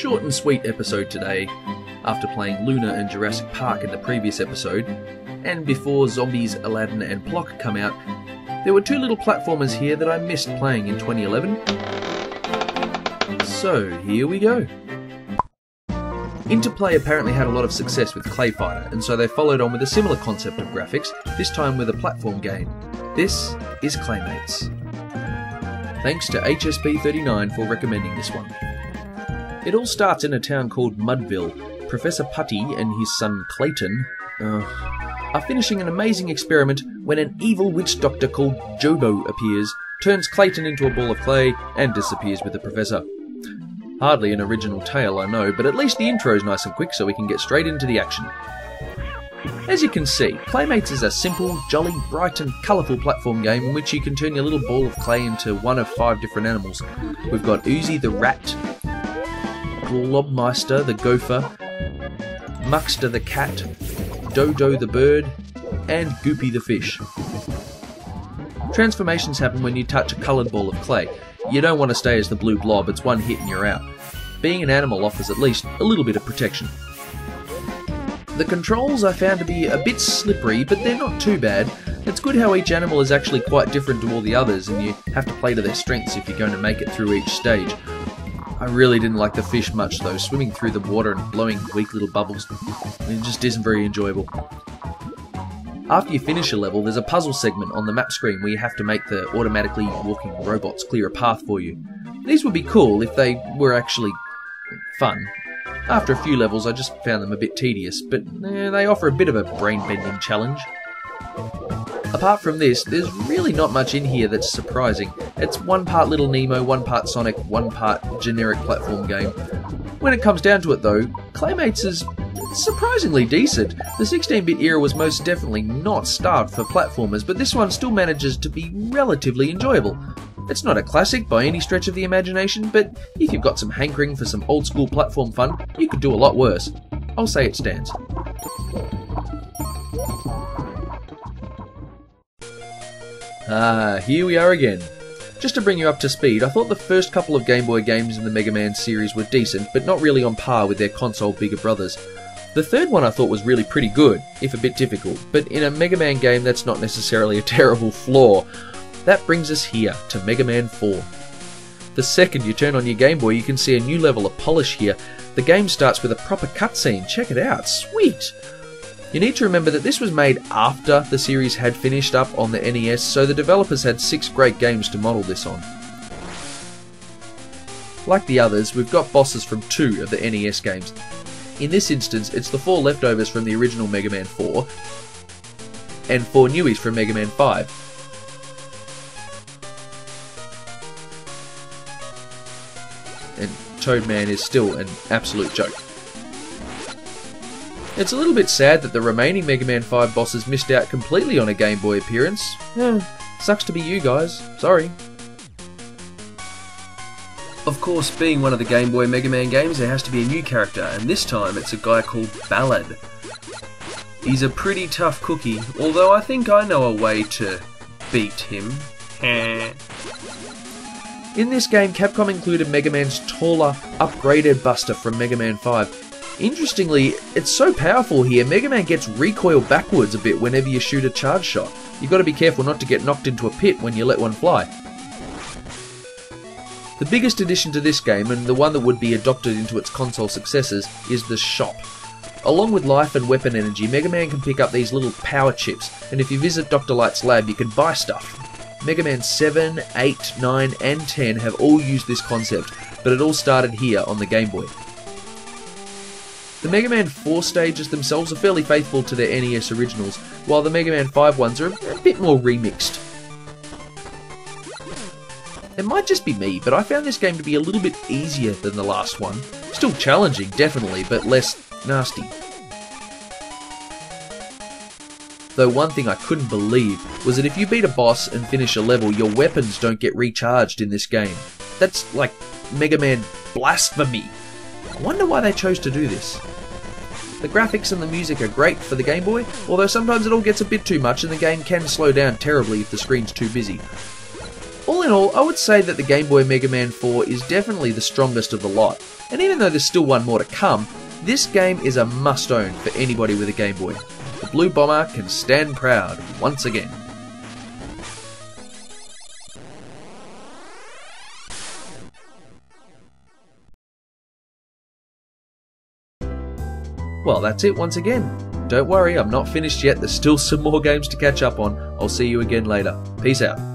short and sweet episode today. After playing Luna and Jurassic Park in the previous episode, and before Zombies, Aladdin and Plock come out, there were two little platformers here that I missed playing in 2011. So here we go. Interplay apparently had a lot of success with Clay Fighter, and so they followed on with a similar concept of graphics, this time with a platform game. This is Claymates. Thanks to HSP39 for recommending this one. It all starts in a town called Mudville. Professor Putty and his son Clayton are finishing an amazing experiment when an evil witch doctor called Jobo appears, turns Clayton into a ball of clay, and disappears with the professor. Hardly an original tale, I know, but at least the intro's nice and quick so we can get straight into the action. As you can see, Claymates is a simple, jolly, bright and colourful platform game in which you can turn your little ball of clay into one of 5 different animals. We've got Oozy the rat, Globmeister the gopher, Muckster the cat, Dodo the bird, and Goopy the fish. Transformations happen when you touch a coloured ball of clay. You don't want to stay as the blue blob, it's one hit and you're out. Being an animal offers at least a little bit of protection. The controls I found to be a bit slippery, but they're not too bad. It's good how each animal is actually quite different to all the others, and you have to play to their strengths if you're going to make it through each stage. I really didn't like the fish much though, swimming through the water and blowing weak little bubbles. It just isn't very enjoyable. After you finish a level, there's a puzzle segment on the map screen where you have to make the automatically walking robots clear a path for you. These would be cool if they were actually fun. After a few levels I just found them a bit tedious, but they offer a bit of a brain-bending challenge. Apart from this, there's really not much in here that's surprising. It's one part Little Nemo, one part Sonic, one part generic platform game. When it comes down to it though, Claymates is surprisingly decent. The 16-bit era was most definitely not starved for platformers, but this one still manages to be relatively enjoyable. It's not a classic by any stretch of the imagination, but if you've got some hankering for some old-school platform fun, you could do a lot worse. I'll say it stands. Here we are again. Just to bring you up to speed, I thought the first couple of Game Boy games in the Mega Man series were decent, but not really on par with their console bigger brothers. The third one I thought was really pretty good, if a bit difficult, but in a Mega Man game that's not necessarily a terrible flaw. That brings us here, to Mega Man 4. The second you turn on your Game Boy you can see a new level of polish here. The game starts with a proper cutscene, check it out, sweet! You need to remember that this was made after the series had finished up on the NES, so the developers had 6 great games to model this on. Like the others, we've got bosses from 2 of the NES games. In this instance, it's the 4 leftovers from the original Mega Man 4, and 4 newies from Mega Man 5. And Toadman is still an absolute joke. It's a little bit sad that the remaining Mega Man 5 bosses missed out completely on a Game Boy appearance. Sucks to be you guys, sorry. Of course, being one of the Game Boy Mega Man games, there has to be a new character, and this time it's a guy called Ballad. He's a pretty tough cookie, although I think I know a way to beat him. In this game, Capcom included Mega Man's taller, upgraded Buster from Mega Man 5. Interestingly, it's so powerful here, Mega Man gets recoil backwards a bit whenever you shoot a charge shot. You've got to be careful not to get knocked into a pit when you let one fly. The biggest addition to this game, and the one that would be adopted into its console successors, is the shop. Along with life and weapon energy, Mega Man can pick up these little power chips, and if you visit Dr. Light's lab you can buy stuff. Mega Man 7, 8, 9 and 10 have all used this concept, but it all started here on the Game Boy. The Mega Man 4 stages themselves are fairly faithful to their NES originals, while the Mega Man 5 ones are a bit more remixed. It might just be me, but I found this game to be a little bit easier than the last one. Still challenging, definitely, but less nasty. Though one thing I couldn't believe was that if you beat a boss and finish a level, your weapons don't get recharged in this game. That's like Mega Man blasphemy. I wonder why they chose to do this. The graphics and the music are great for the Game Boy, although sometimes it all gets a bit too much and the game can slow down terribly if the screen's too busy. All in all, I would say that the Game Boy Mega Man 4 is definitely the strongest of the lot, and even though there's still one more to come, this game is a must-own for anybody with a Game Boy. The Blue Bomber can stand proud once again. Well, that's it once again. Don't worry, I'm not finished yet. There's still some more games to catch up on. I'll see you again later. Peace out.